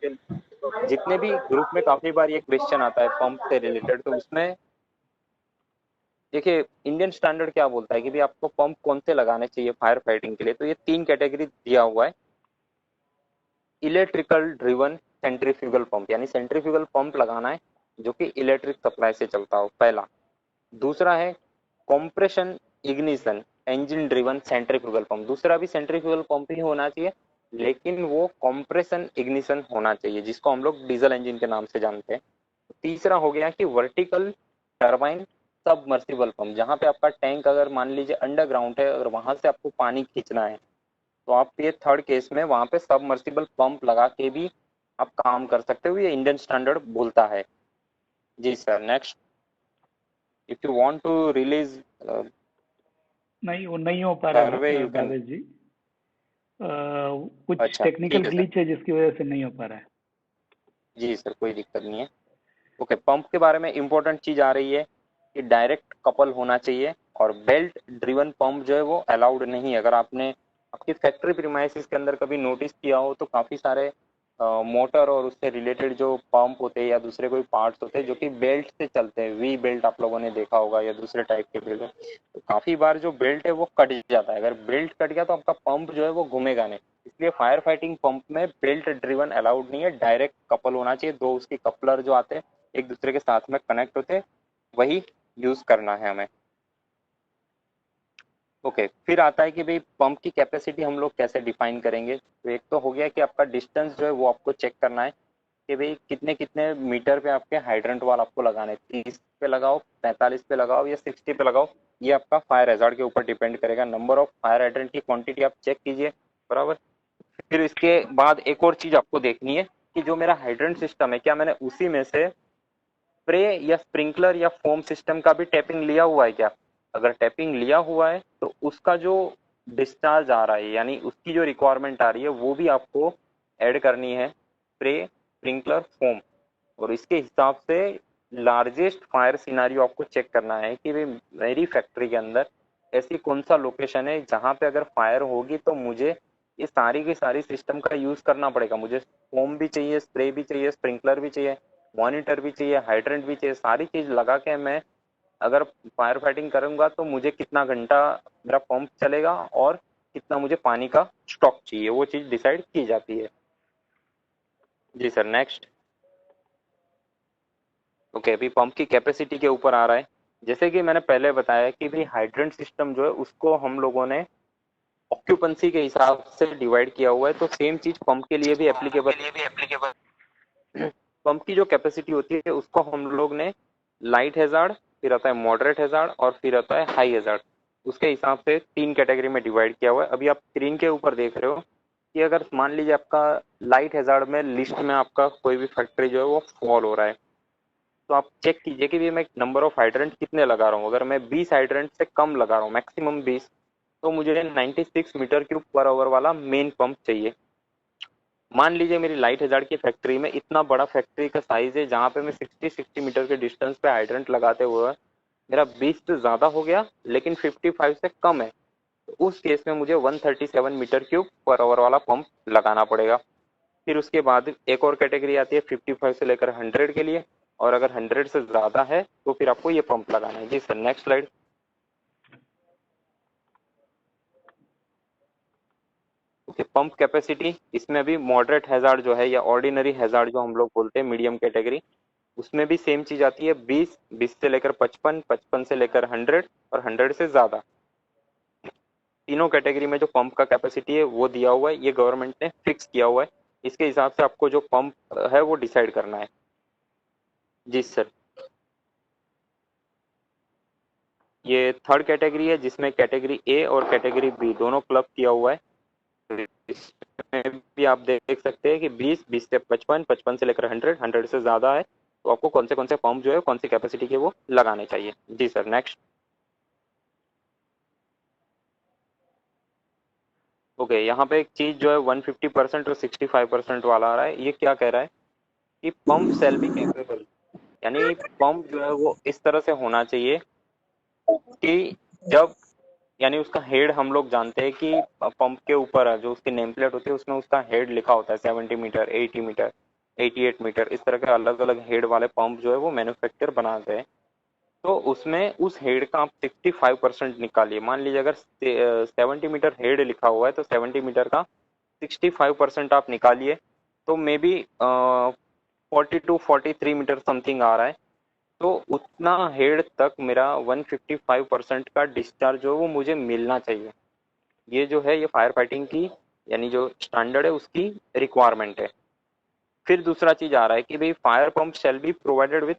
जितने भी ग्रुप में काफी बार ये क्वेश्चन आता है पंप से रिलेटेड, तो उसमें देखिए इंडियन स्टैंडर्ड क्या बोलता है कि भी आपको पंप कौन से लगाने चाहिए फायर फाइटिंग के लिए। तो ये 3 कैटेगरी दिया हुआ है: इलेक्ट्रिकल ड्रिवन सेंट्रीफ्यूगल पंप, यानी सेंट्रीफ्यूगल पंप लगाना है जो कि इलेक्ट्रिक सप्लाई से चलता हो, पहला। दूसरा है compression ignition engine driven centrifugal pump, दूसरा भी सेंट्रीफ्यूगल पंप ही होना चाहिए, लेकिन वो कॉम्प्रेशन इग्निशन होना चाहिए, जिसको हम लोग डीजल इंजन के नाम से जानते हैं। तीसरा हो गया कि वर्टिकल टरबाइन सबमर्सिबल पंप, जहां पे आपका टैंक अगर मान लीजिए अंडरग्राउंड है, अगर वहां से आपको पानी खींचना है तो आप ये थर्ड केस में वहां पे सबमर्सिबल पंप लगा के भी आप काम कर सकते हो, ये इंडियन स्टैंडर्ड बोलता है। जी sir, next. If you want to release नहीं, वो नहीं हो पा रहा सर्वे है यू कैन। भावेश जी। कुछ अच्छा टेक्निकल ठीक है सर। ग्लिच है जिसकी वजह से नहीं हो पा रहा है। जी सर, कोई दिक्कत नहीं है। ओके, पंप के बारे में इंपॉर्टेंट चीज आ रही है कि डायरेक्ट कपल होना चाहिए, और बेल्ट ड्रिवन पंप जो है वो अलाउड नहीं है। अगर आपने आपकी फैक्ट्री प्रीमाइसिस के अंदर कभी नोटिस किया हो तो काफी सारे मोटर और उससे रिलेटेड जो पंप होते हैं या दूसरे कोई पार्ट्स होते हैं जो कि बेल्ट से चलते हैं, वी बेल्ट आप लोगों ने देखा होगा या दूसरे टाइप के बेल्ट, तो काफी बार जो बेल्ट है वो कट जाता है। अगर बेल्ट कट गया तो आपका पंप जो है वो घूमेगा नहीं, इसलिए फायर फाइटिंग पंप में बेल्ट ड्रिवन अलाउड नहीं है, डायरेक्ट कपल होना चाहिए। दो उसके कपलर जो आते हैं एक दूसरे के साथ में कनेक्ट होते, वही यूज करना है हमें। ओके, फिर आता है कि भाई पंप की कैपेसिटी हम लोग कैसे डिफाइन करेंगे। तो एक तो हो गया कि आपका डिस्टेंस जो है वो आपको चेक करना है कि भाई कितने कितने मीटर पे आपके हाइड्रेंट वाल आपको लगाने, 30 पे लगाओ, 45 पे लगाओ या 60 पे लगाओ, ये आपका फायर हैजार्ड के ऊपर डिपेंड करेगा। नंबर ऑफ फायर हाइड्रेंट की क्वांटिटी आप चेक कीजिए, बराबर। फिर इसके बाद एक और चीज आपको देखनी है कि जो मेरा हाइड्रेंट सिस्टम है, क्या मैंने उसी में से स्प्रे या स्प्रिंकलर या फोम सिस्टम का भी टैपिंग लिया हुआ है क्या। अगर टैपिंग लिया हुआ है तो उसका जो डिस्चार्ज आ रहा है, यानी उसकी जो रिक्वायरमेंट आ रही है वो भी आपको ऐड करनी है, स्प्रे स्प्रिंकलर फोम। और इसके हिसाब से लार्जेस्ट फायर सिनारियो आपको चेक करना है कि भाई मेरी फैक्ट्री के अंदर ऐसी कौन सा लोकेशन है जहां पे अगर फायर होगी तो मुझे ये सारी की सारी सिस्टम का यूज करना पड़ेगा। मुझे फोम भी चाहिए, स्प्रे भी चाहिए, स्प्रिंकलर भी चाहिए, मॉनिटर भी चाहिए, हाइड्रेंट भी चाहिए, सारी चीज लगा के मैं अगर फायर फाइटिंग करूंगा तो मुझे कितना घंटा मेरा पंप चलेगा और कितना मुझे पानी का स्टॉक चाहिए, वो चीज डिसाइड की जाती है। जी सर, नेक्स्ट। ओके, अभी पंप की कैपेसिटी के ऊपर आ रहा है। जैसे कि मैंने पहले बताया कि भाई हाइड्रेंट सिस्टम जो है उसको हम लोगों ने ऑक्यूपेंसी के हिसाब से डिवाइड किया हुआ है, तो सेम चीज पंप के लिए भी एप्लीकेबल। पंप की जो कैपेसिटी होती है उसको हम लोग ने लाइट हैजार्ड, फिर आता है मॉडरेट हैजार्ड और फिर आता है हाई हैजार्ड, उसके हिसाब से तीन कैटेगरी में डिवाइड किया हुआ है। अभी आप स्क्रीन के ऊपर देख रहे हो कि अगर मान लीजिए आपका लाइट हैजार्ड में लिस्ट में आपका कोई भी फैक्ट्री जो है वो फॉल हो रहा है, तो आप चेक कीजिए कि भी मैं नंबर ऑफ हाइड्रेंट कितने लगा रहा हूँ। अगर मैं 20 हाइड्रेंट से कम लगा रहा हूँ, मैक्सिमम 20, तो मुझे 96 मीटर क्यूब पर आवर वाला मेन पंप चाहिए। मान लीजिए मेरी लाइट हैजार्ड की फैक्ट्री में इतना बड़ा फैक्ट्री का साइज है जहां पे मैं 60 मीटर के डिस्टेंस पे हाइड्रेंट लगाते हुए मेरा 20 से ज्यादा हो गया लेकिन 55 से कम है, तो उस केस में मुझे 137 मीटर क्यूब पर आवर वाला पंप लगाना पड़ेगा। फिर उसके बाद एक और कैटेगरी आती है 55 से लेकर 100 के लिए, और अगर 100 से ज्यादा है तो फिर आपको ये पंप लगाना है। जी sir, next slide. Okay, pump capacity, इसमें भी मॉडरेट हैजार्ड जो है या ऑर्डिनरी हैजार्ड जो हम लोग बोलते हैं, मीडियम कैटेगरी, उसमें भी सेम चीज आती है, 20, 20 से लेकर 55, 55 से लेकर 100 और 100 से ज्यादा। तीनों कैटेगरी में जो पंप का कैपेसिटी है वो दिया हुआ है, ये गवर्नमेंट ने फिक्स किया हुआ है, इसके हिसाब से आपको जो पंप है वो डिसाइड करना है। जी सर, ये थर्ड कैटेगरी है जिसमें कैटेगरी ए और कैटेगरी बी दोनों क्लब किया हुआ है। इसमें भी आप देख सकते हैं कि 20, 20 से 55, 55 से लेकर 100, 100 से ज्यादा है, तो आपको कौन से पंप जो है कौन सी कैपेसिटी के वो लगाने चाहिए। जी सर, नेक्स्ट। ओके, यहाँ पे एक चीज जो है 150% और 65% वाला आ रहा है, ये क्या कह रहा है कि पंप सेल बी कैपेबल, यानी पंप जो है वो इस तरह से होना चाहिए कि जब, यानी उसका हेड हम लोग जानते हैं कि पंप के ऊपर जो उसकी नेम प्लेट होती है उसमें उसका हेड लिखा होता है, 70 मीटर, 80 मीटर, 88 मीटर, इस तरह के अलग अलग हेड वाले पंप जो है वो मैन्युफैक्चर बनाते हैं। तो उसमें उस हेड का आप 65% निकालिए। मान लीजिए अगर 70 मीटर हेड लिखा हुआ है तो 70 मीटर का 65% आप निकालिए, तो मे बी 42-43 मीटर समथिंग आ रहा है। तो उतना हेड तक मेरा 155% का डिस्चार्ज जो है वो मुझे मिलना चाहिए। ये जो है ये फायर फाइटिंग की यानी जो स्टैंडर्ड है उसकी रिक्वायरमेंट है। फिर दूसरा चीज आ रहा है कि भाई fire pump shall be provided with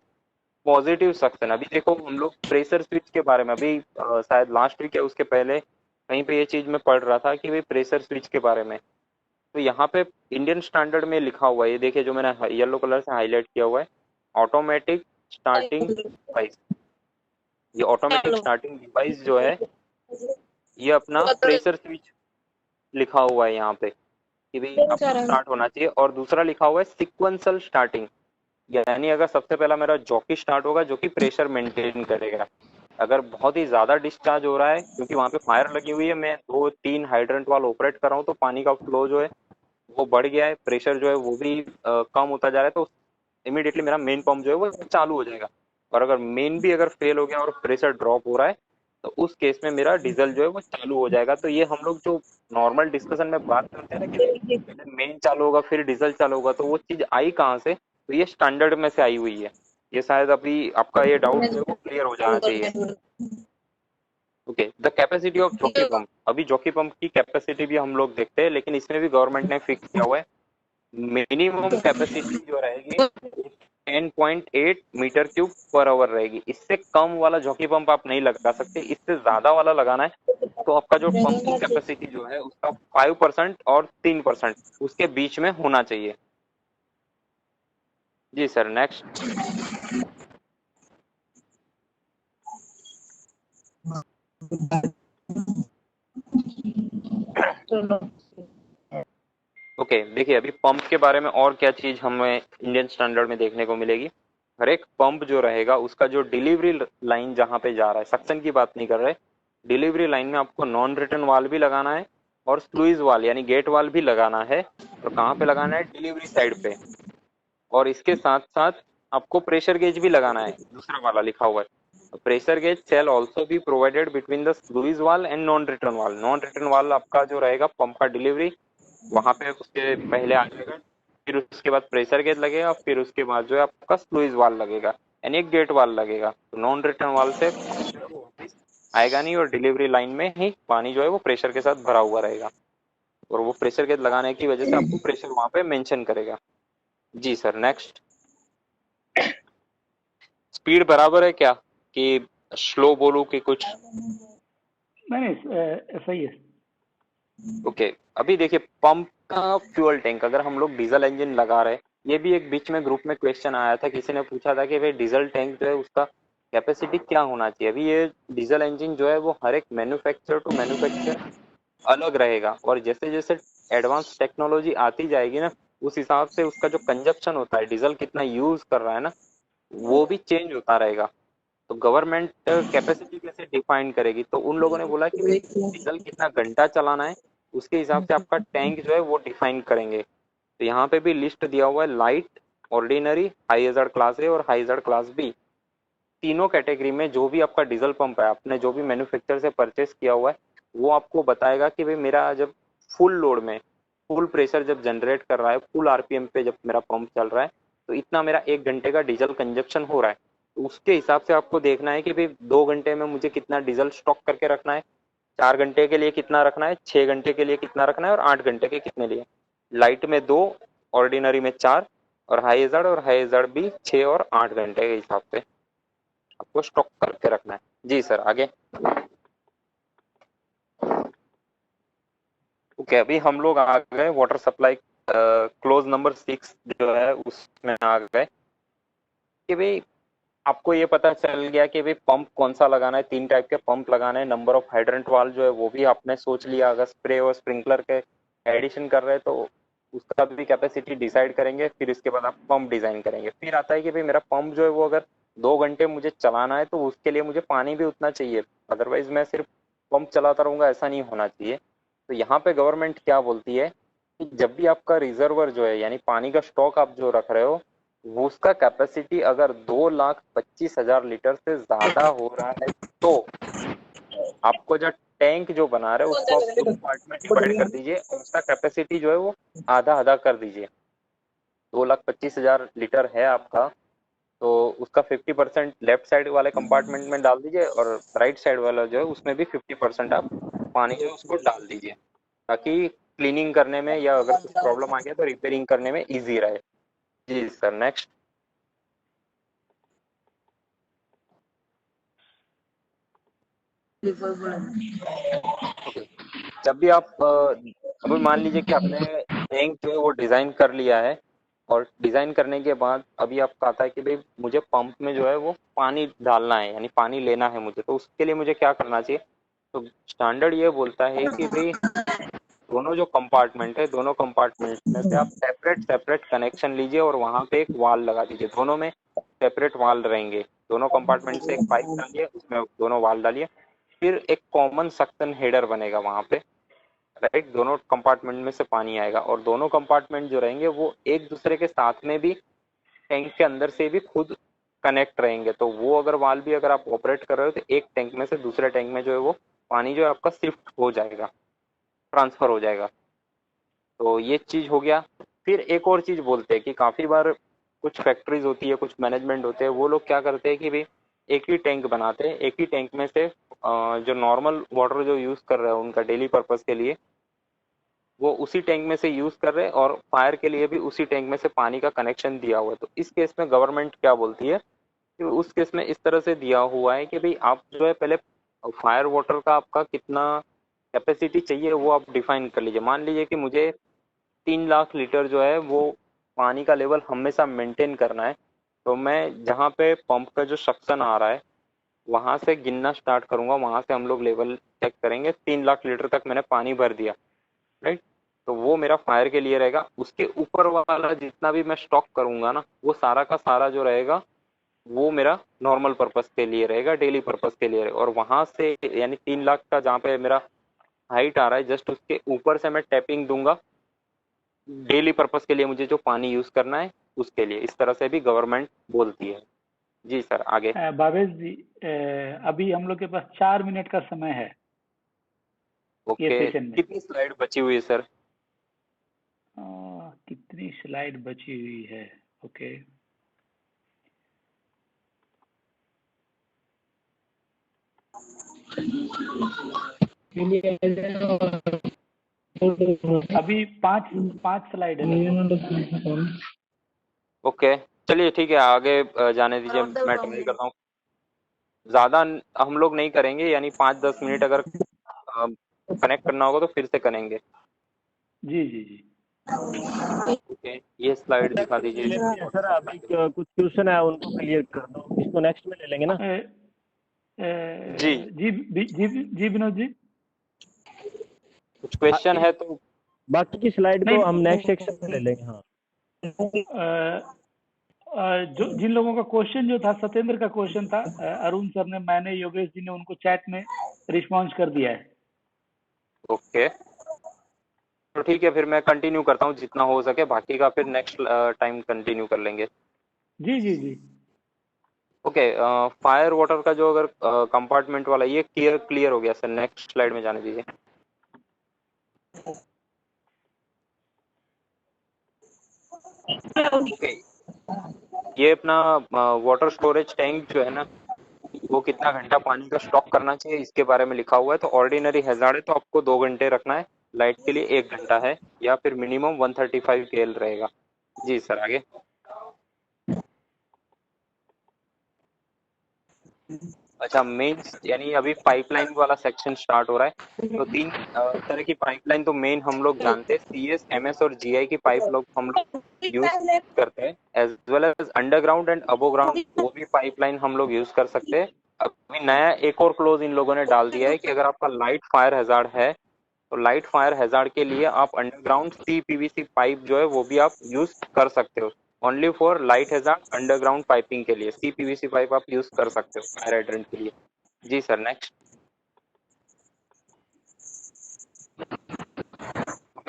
positive suction. अभी देखो हम लोग प्रेशर स्विच के बारे में अभी शायद लास्ट वीक या उसके पहले कहीं पे ये चीज मैं पढ़ रहा था कि भाई प्रेशर स्विच के बारे में। तो यहाँ पे इंडियन स्टैंडर्ड में लिखा हुआ है, ये देखिए जो मैंने येलो कलर से हाईलाइट किया हुआ है, ऑटोमेटिक स्टार्टिंग डिवाइस। ये ऑटोमेटिक स्टार्टिंग डिवाइस जो है ये अपना प्रेशर स्विच लिखा हुआ है यहाँ पे कि भाई अपना स्टार्ट होना चाहिए। और दूसरा लिखा हुआ है सिक्वेंसल स्टार्टिंग, यानी अगर सबसे पहला मेरा जॉकी स्टार्ट होगा जो कि प्रेशर मेंटेन करेगा। अगर बहुत ही ज्यादा डिस्चार्ज हो रहा है क्योंकि वहां पे फायर लगी हुई है, मैं 2-3 हाइड्रेंट वाल ऑपरेट कर रहा हूँ, तो पानी का फ्लो जो है वो बढ़ गया है, प्रेशर जो है वो भी कम होता जा रहा है, तो इमीडिएटली मेरा मेन पंप जो है वो चालू हो जाएगा। और अगर मेन भी अगर फेल हो गया और प्रेशर ड्रॉप हो रहा है तो उस केस में मेरा डीजल जो है वो चालू हो जाएगा। तो ये हम लोग जो नॉर्मल डिस्कशन में बात करते हैं ना कि पहले मेन चालू होगा फिर डीजल चालू होगा, तो वो चीज आई कहाँ से? तो ये स्टैंडर्ड में से आई हुई है। ये शायद अभी आपका ये डाउट जो है वो क्लियर हो जाना चाहिए। Okay, the capacity of jockey pump. अभी जॉकी पंप की कैपेसिटी भी हम लोग देखते हैं, लेकिन इसमें भी गवर्नमेंट ने फिक्स किया हुआ है मिनिमम कैपेसिटी जो रहेगी 10.8 मीटर क्यूब पर आवर रहेगी। इससे कम वाला जॉकी पंप आप नहीं लगा सकते, इससे ज्यादा वाला लगाना है तो आपका जो पंप की कैपेसिटी जो है उसका 5% और 3% उसके बीच में होना चाहिए। जी सर, नेक्स्ट। ओके, देखिए अभी पंप के बारे में और क्या चीज हमें इंडियन स्टैंडर्ड में देखने को मिलेगी। हर एक पंप जो रहेगा उसका जो डिलीवरी लाइन जहाँ पे जा रहा है, सक्शन की बात नहीं कर रहे, डिलीवरी लाइन में आपको नॉन रिटर्न वाल भी लगाना है और स्लुइस वाल यानी गेट वाल भी लगाना है। और कहाँ पे लगाना है? डिलीवरी साइड पे। और इसके साथ साथ आपको प्रेशर गेज भी लगाना है, दूसरा वाला लिखा हुआ है pressure gauge shall also be provided between the sluice वाल एंड नॉन रिटर्न वाल। नॉन रिटर्न वाल आपका जो रहेगा पंप का डिलीवरी वहां पे उसके पहले आ जाएगा, फिर उसके बाद प्रेशर गेज लगेगा, फिर उसके बाद जो है आपका स्लुइस वाल लगेगा यानी एक गेट वाल लगेगा। तो नॉन रिटर्न वाल से वापस आएगा नहीं और डिलीवरी लाइन में ही पानी जो है वो प्रेशर के साथ भरा हुआ रहेगा। और वो प्रेशर गेज लगाने की वजह से आपको प्रेशर वहां पे मेंशन करेगा। जी सर, नेक्स्ट। स्पीड बराबर है क्या कि स्लो बोलूं कि कुछ? नहीं सही है। ओके, अभी देखिए पंप का फ्यूल टैंक अगर हम लोग डीजल इंजन लगा रहे हैं, ये भी एक बीच में ग्रुप में क्वेश्चन आया था, किसी ने पूछा था कि भाई डीजल टैंक जो है उसका कैपेसिटी क्या होना चाहिए। अभी ये डीजल इंजन जो है वो हर एक मैन्युफैक्चर टू मैन्युफैक्चर अलग रहेगा, और जैसे जैसे एडवांस टेक्नोलॉजी आती जाएगी ना उस हिसाब से उसका जो कंजप्शन होता है, डीजल कितना यूज कर रहा है ना, वो भी चेंज होता रहेगा। तो गवर्नमेंट कैपेसिटी कैसे डिफाइन करेगी? तो उन लोगों ने बोला कि भाई डीजल कितना घंटा चलाना है उसके हिसाब से आपका टैंक जो है वो डिफाइन करेंगे। तो यहाँ पे भी लिस्ट दिया हुआ है, light, ordinary, high hazard class A और हाई हजार्ड क्लास बी, तीनों कैटेगरी में जो भी आपका डीजल पंप है आपने जो भी मैन्युफैक्चर से परचेस किया हुआ है वो आपको बताएगा कि भाई मेरा जब फुल लोड में फुल प्रेशर जब जनरेट कर रहा है, फुल आरपीएम पे जब मेरा पंप चल रहा है, तो इतना मेरा 1 घंटे का डीजल कंजप्शन हो रहा है। तो उसके हिसाब से आपको देखना है कि भाई 2 घंटे में मुझे कितना डीजल स्टॉक करके रखना है, 4 घंटे के लिए कितना रखना है, 6 घंटे के लिए कितना रखना है और 8 घंटे के कितने लिए। लाइट में 2, ऑर्डिनरी में 4 और हाई हजार्ड और हाई हजार्ड भी 6 और 8 घंटे के हिसाब से आपको स्टॉक करके रखना है। जी सर, आगे। ओके, अभी हम लोग आ गए वाटर सप्लाई क्लोज नंबर 6 जो है उसमें आ गए कि भाई आपको ये पता चल गया कि भाई पंप कौन सा लगाना है, 3 टाइप के पंप लगाने हैं। नंबर ऑफ हाइड्रेंट वाल जो है वो भी आपने सोच लिया, अगर स्प्रे और स्प्रिंकलर के एडिशन कर रहे हैं तो उसका भी कैपेसिटी डिसाइड करेंगे। फिर इसके बाद आप पंप डिजाइन करेंगे। फिर आता है कि भाई मेरा पंप जो है वो अगर 2 घंटे मुझे चलाना है तो उसके लिए मुझे पानी भी उतना चाहिए, अदरवाइज मैं सिर्फ पंप चलाता रहूंगा, ऐसा नहीं होना चाहिए। तो यहाँ पे गवर्नमेंट क्या बोलती है कि जब भी आपका रिजर्वर जो है यानी पानी का स्टॉक आप जो रख रहे हो वो उसका कैपेसिटी अगर 2,25,000 लीटर से ज्यादा हो रहा है तो आपको जो टैंक जो बना रहे हो उसको आप 2 पार्ट में डिवाइड कर दीजिए और उसका कैपेसिटी जो है वो आधा आधा कर दीजिए। 2,25,000 लीटर है आपका, तो उसका 50% लेफ्ट साइड वाले कंपार्टमेंट में डाल दीजिए और राइट साइड वाला जो है उसमें भी 50% आप पानी जो है उसको डाल दीजिए, ताकि क्लीनिंग करने में या अगर कुछ प्रॉब्लम आ गया तो रिपेयरिंग करने में इजी रहे। जी सर, नेक्स्ट। जब भी आप अभी मान लीजिए कि आपने टैंक जो है वो डिजाइन कर लिया है, और डिजाइन करने के बाद अभी आपका आता है कि भाई मुझे पंप में जो है वो पानी डालना है, यानी पानी लेना है मुझे, तो उसके लिए मुझे क्या करना चाहिए। तो स्टैंडर्ड ये बोलता है कि भाई दोनों जो कंपार्टमेंट है, दोनों कंपार्टमेंट में से आप सेपरेट सेपरेट कनेक्शन लीजिए और वहां पे एक वाल लगा दीजिए। दोनों में सेपरेट वाल रहेंगे, दोनों कंपार्टमेंट से एक पाइप डालिए, उसमें दोनों वाल डालिए, फिर एक कॉमन सक्शन हेडर बनेगा वहां पे, राइट। दोनों कंपार्टमेंट में से पानी आएगा और दोनों कंपार्टमेंट जो रहेंगे वो एक दूसरे के साथ में भी टैंक के अंदर से भी खुद कनेक्ट रहेंगे। तो वो अगर वाल भी अगर आप ऑपरेट कर रहे हो तो एक टैंक में से दूसरे टैंक में जो है वो पानी जो है आपका शिफ्ट हो जाएगा, ट्रांसफर हो जाएगा। तो ये चीज हो गया। फिर एक और चीज बोलते हैं कि काफी बार कुछ फैक्ट्रीज होती है, कुछ मैनेजमेंट होते हैं, वो लोग क्या करते हैं कि भाई एक ही टैंक बनाते हैं, एक ही टैंक में से जो नॉर्मल वाटर जो यूज कर रहे हैं उनका डेली पर्पज के लिए, वो उसी टैंक में से यूज कर रहे हैं और फायर के लिए भी उसी टैंक में से पानी का कनेक्शन दिया हुआ है। तो इस केस में गवर्नमेंट क्या बोलती है कि उस केस में इस तरह से दिया हुआ है कि भाई आप जो है पहले फायर वाटर का आपका कितना कैपेसिटी चाहिए वो आप डिफाइन कर लीजिए। मान लीजिए कि मुझे 3 लाख लीटर जो है वो पानी का लेवल हमेशा मेंटेन करना है, तो मैं जहाँ पे पंप का जो सक्शन आ रहा है वहां से गिनना स्टार्ट करूंगा, वहां से हम लोग लेवल चेक करेंगे, 3 लाख लीटर तक मैंने पानी भर दिया, राइट। तो वो मेरा फायर के लिए रहेगा। उसके ऊपर वाला जितना भी मैं स्टॉक करूंगा ना, वो सारा का सारा जो रहेगा वो मेरा नॉर्मल पर्पस के लिए रहेगा, डेली पर्पस के लिए रहेगा। और वहां से यानी 3 लाख का जहाँ पे मेरा हाइट आ रहा है, जस्ट उसके ऊपर से मैं टैपिंग दूंगा डेली पर्पस के लिए, मुझे जो पानी यूज करना है उसके लिए। इस तरह से भी गवर्नमेंट बोलती है। जी सर, आगे। भावेश जी, अभी हम लोग के पास 4 मिनट का समय है ये ओके, सेशन में। कितनी स्लाइड बची हुई है सर? कितनी स्लाइड बची हुई है? ओके, अभी पांच पांच स्लाइड है लगभग। ओके, चलिए ठीक है, आगे जाने दीजिए, मैं ट्राई करता हूँ। ज्यादा हम लोग नहीं करेंगे, यानी 5-10 मिनट अगर कनेक्ट करना होगा तो फिर से करेंगे। जी जी जी। ओके, ये स्लाइड दिखा नेक्स्ट में ले दीजिए। लेते हैं सर, अभी कुछ क्वेश्चन है उनको क्लियर कर दो, इसको नेक्स्ट में ले लेंगे ना। अ, अ, जी, जी जी जी विनोद जी। कुछ क्वेश्चन है तो बाकी की स्लाइड नहीं, को हम नेक्स्ट सेक्शन में ले लेंगे। हाँ, जो जिन लोगों का क्वेश्चन जो था, सत्येंद्र का क्वेश्चन था, अरुण सर ने, मैंने, योगेश जी ने उनको चैट में रिस्पॉन्स कर दिया है। ओके, तो ठीक है, फिर मैं कंटिन्यू करता हूँ जितना हो सके, बाकी का फिर नेक्स्ट टाइम कंटिन्यू कर लेंगे। जी जी जी। ओके, फायर वाटर का जो अगर कंपार्टमेंट वाला, ये क्लियर क्लियर हो गया सर। नेक्स्ट स्लाइड में जाने दीजिए। ओके, ये अपना वाटर स्टोरेज टैंक जो है ना, वो कितना घंटा पानी का स्टॉक करना चाहिए इसके बारे में लिखा हुआ है। तो ऑर्डिनरी हैजार्ड है तो आपको 2 घंटे रखना है, लाइट के लिए 1 घंटा है, या फिर मिनिमम 135 KL रहेगा। जी सर, आगे। अच्छा, मेन यानी अभी पाइपलाइन वाला सेक्शन स्टार्ट हो रहा है। तो 3 तरह की पाइपलाइन तो मेन हम लोग जानते हैं, CS, MS और GI की पाइप लोग हम लोग यूज करते हैं, as well as underground and above ground वो भी पाइपलाइन हम लोग यूज कर सकते हैं। अभी नया एक और क्लोज इन लोगों ने डाल दिया है कि अगर आपका लाइट फायर हैजार्ड है तो लाइट फायर हैजार्ड के लिए आप अंडरग्राउंड CPVC पाइप जो है वो भी आप यूज कर सकते हो। Only for light hazard underground piping के लिए CPVC पाइप आप यूज कर सकते हो फायर हाइड्रेंट के लिए। जी सर, नेक्स्ट।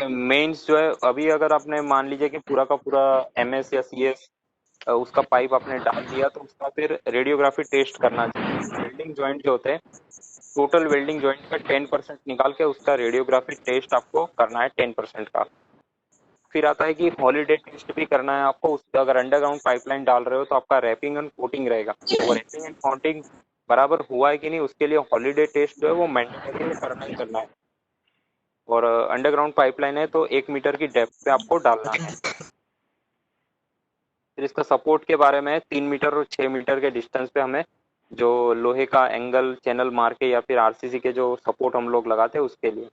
मेंस जो है, अभी अगर आपने मान लीजिए कि पूरा का पूरा MS या CS उसका पाइप आपने डाल दिया, तो उसका फिर रेडियोग्राफी टेस्ट करना चाहिए। वेल्डिंग जॉइंट जो होते हैं, टोटल वेल्डिंग जॉइंट का 10% निकाल के उसका रेडियोग्राफी टेस्ट आपको करना है, 10% का। फिर आता है कि हॉलीडे टेस्ट भी करना है आपको। उसका अगर अंडरग्राउंड पाइपलाइन डाल रहे हो तो आपका रैपिंग एंड कोटिंग रहेगा, वो रैपिंग एंड कोटिंग बराबर हुआ है कि नहीं उसके लिए हॉलीडे टेस्ट जो है वो मैंडेटरी करना ही करना है। और अंडरग्राउंड पाइपलाइन है तो 1 मीटर की डेप्थ पे आपको डालना है। फिर इसका सपोर्ट के बारे में 3 मीटर और 6 मीटर के डिस्टेंस पे हमें जो लोहे का एंगल चैनल मार के या फिर आरसीसी के जो सपोर्ट हम लोग लगाते हैं उसके लिए।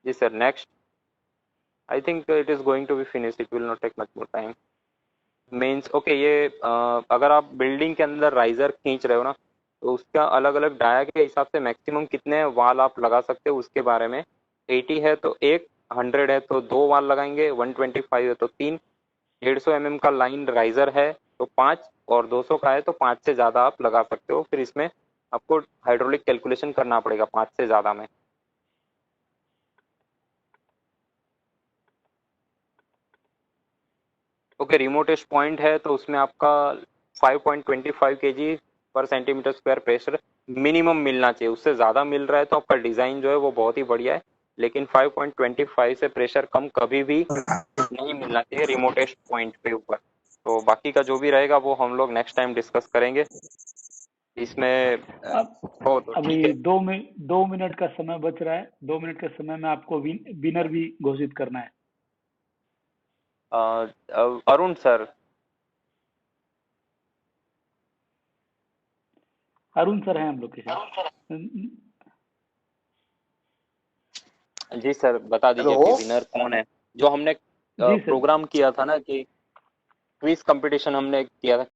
जी sir, next. I think it is going to be finish, it will not take much more time. Means okay, ये अगर आप बिल्डिंग के अंदर राइजर खींच रहे हो ना तो उसका अलग अलग डाया के हिसाब से मैक्सिमम कितने वाल आप लगा सकते हो उसके बारे में। 80 है तो एक, 100 है तो 2 वाल लगाएंगे, 125 है तो 3, 150 mm का लाइन राइजर है तो 5, और 200 का है तो 5 से ज़्यादा आप लगा सकते हो। फिर इसमें आपको हाइड्रोलिक कैलकुलेशन करना पड़ेगा 5 से ज़्यादा में। ओके, रिमोटेस्ट पॉइंट है तो उसमें आपका 5.25 kg पर सेंटीमीटर स्क्वायर प्रेशर मिनिमम मिलना चाहिए। उससे ज़्यादा मिल रहा है तो आपका डिज़ाइन जो है वो बहुत ही बढ़िया है, लेकिन 5.25 से प्रेशर कम कभी भी नहीं मिलना चाहिए रिमोटेस्ट पॉइंट पे ऊपर। तो बाकी का जो भी रहेगा वो हम लोग नेक्स्ट टाइम डिस्कस करेंगे इसमें। अब हो तो अभी ठीक है। 2 मिनट का समय बच रहा है। 2 मिनट के समय में आपको विनर भी घोषित करना है। अरुण सर। अरुण सर हैं हम लोग के साथ। जी सर, बता दीजिए हेलो। कि विनर कौन है। जो हमने जी सर। प्रोग्राम किया था ना कि क्विज कंपटीशन हमने किया था,